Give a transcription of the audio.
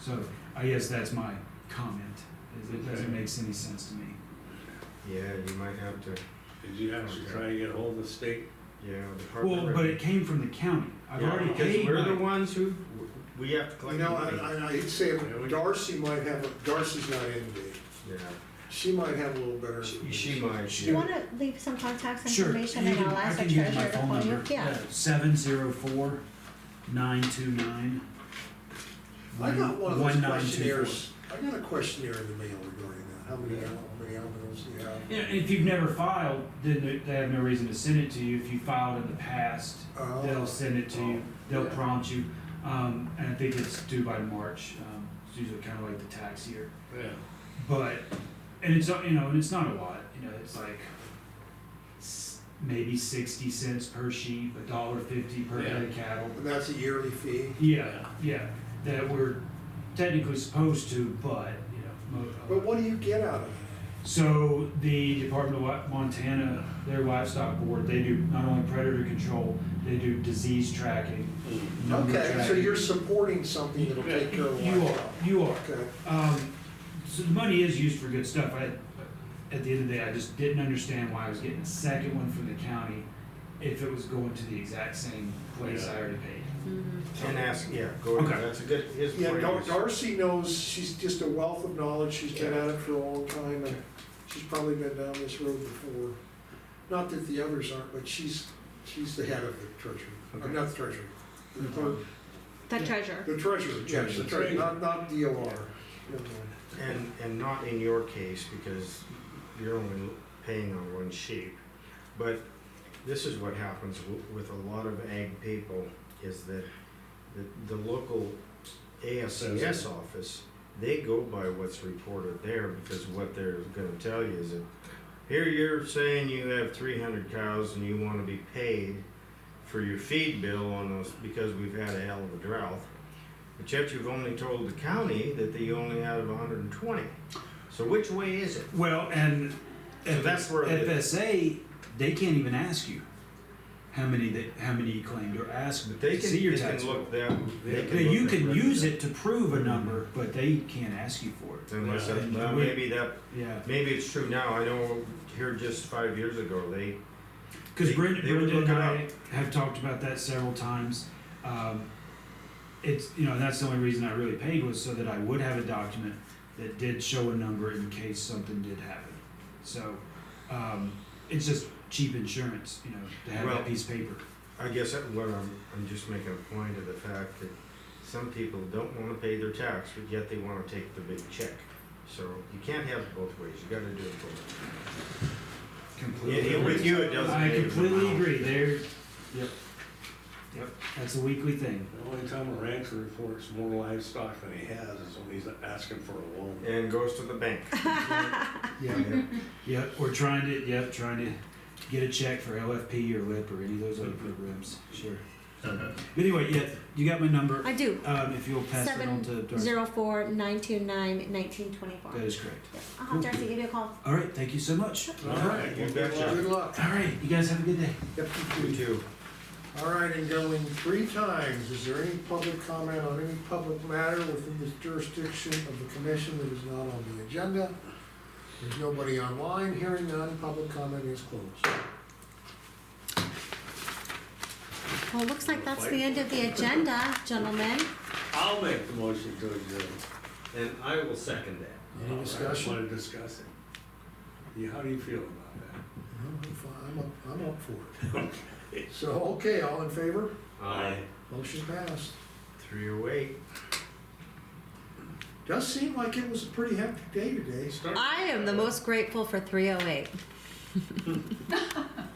So I guess that's my comment, is it doesn't make any sense to me. Yeah, you might have to, Did you actually try and get hold of the state? yeah, Department Well, of but Revenue. it came from the county. I've Yeah, already because paid we're the my, ones who, we have to You collect know, money. I hate to say it, but Darcy might have, Darcy's not in today. Yeah, She might have a little better. she might. Do you wanna leave some contact sure, information you and can, I'll I ask the can use my treasurer to phone call you? number. Yeah. 704-929. I got one of those 1924. questionnaires, I got a questionnaire in the mail regarding that, how many animals do you have? Yeah, and if you've never filed, then they have no reason to send it to you. If you filed in the past, Oh. they'll send it to you, they'll Yeah. prompt you. And I think it's due by March, it's usually kind of like the tax year. Yeah. But, and it's, and it's not a lot, it's like maybe 60 cents per sheep, $1.50 per head of cattle. And that's a yearly fee? Yeah, that we're technically supposed to, but, But what do you get out of it? So the Department of Montana, their livestock board, they do not only predator control, they do disease tracking. number Okay, so tracking. you're supporting something that'll take care of the You are, livestock. you are. Okay, So the money is used for good stuff. At the end of the day, I just didn't understand why I was getting a second one from the county if it was going to the exact same place I already paid. And ask, yeah, go ahead, Okay. that's a good, his yeah, point is. Darcy knows, she's just a wealth of knowledge, she's been at it for a long time, and she's probably been down this road before. Not that the others aren't, but she's the head of the treasury, Okay. not the treasury. The clerk- The treasurer. The treasurer, yes, the treasurer, not DOR. Never mind. And not in your case, because you're only paying on one sheep. But this is what happens with a lot of ag people, is that the local ASCS office, they go by what's reported there, because what they're gonna tell you is that, here you're saying you have 300 cows and you wanna be paid for your feed bill on those, because we've had a hell of a drought. But yet you've only told the county that they only have 120. So which way is it? Well, and So that's where it is. FSA, they can't even ask you how many you claimed or ask But they to see your can tax bill. look that, they can Yeah, look you at can records. use it to prove a number, but they can't ask you for it. Unless, Yeah. well, maybe that, Yeah, maybe it's true now, I know here just 5 years ago, because They- Brenda they would look and it I have talked about that several times. It's, that's the only reason I really paid, was so that I would have a document that did show a number in case something did happen. So, it's just cheap insurance, to have Well, that piece of paper. I guess what I'm just making a point of the fact that some people don't wanna pay their tax, but yet they wanna take the big check. So you can't have it both ways, you gotta do it both. Completely. Yeah, with you, it doesn't. I make a completely amount. agree, yep, that's a weekly thing. The only time a rancher reports more livestock than he has is when he's asking for a loan. And goes to the bank. Yeah, we're trying to get a check for LFP or LIP or any of those other programs, sure. But anyway, yeah, you got my number, I do. if you'll pass it on to Darcy. 704-929-1924. That is correct. Yep, I'll have Darcy give you a call. All right, thank you so much. All right, You betcha. Good luck. All right, you guys have a good day. Yep, You you too. too. All right, and going 3 times, is there any public comment on any public matter within the jurisdiction of the commission that is not on the agenda? There's nobody online, hearing none, public comment is closed. Well, it looks like that's the end of the agenda, gentlemen. I'll make the motion to adjourn. And I will second that. Any discussion? I want to discuss it. Yeah, how do you feel about I'm fine, I'm up for it. So, okay, all in favor? Aye. Motion passed. 308. Does seem like it was a pretty hectic day today. that? I am the most grateful for 308.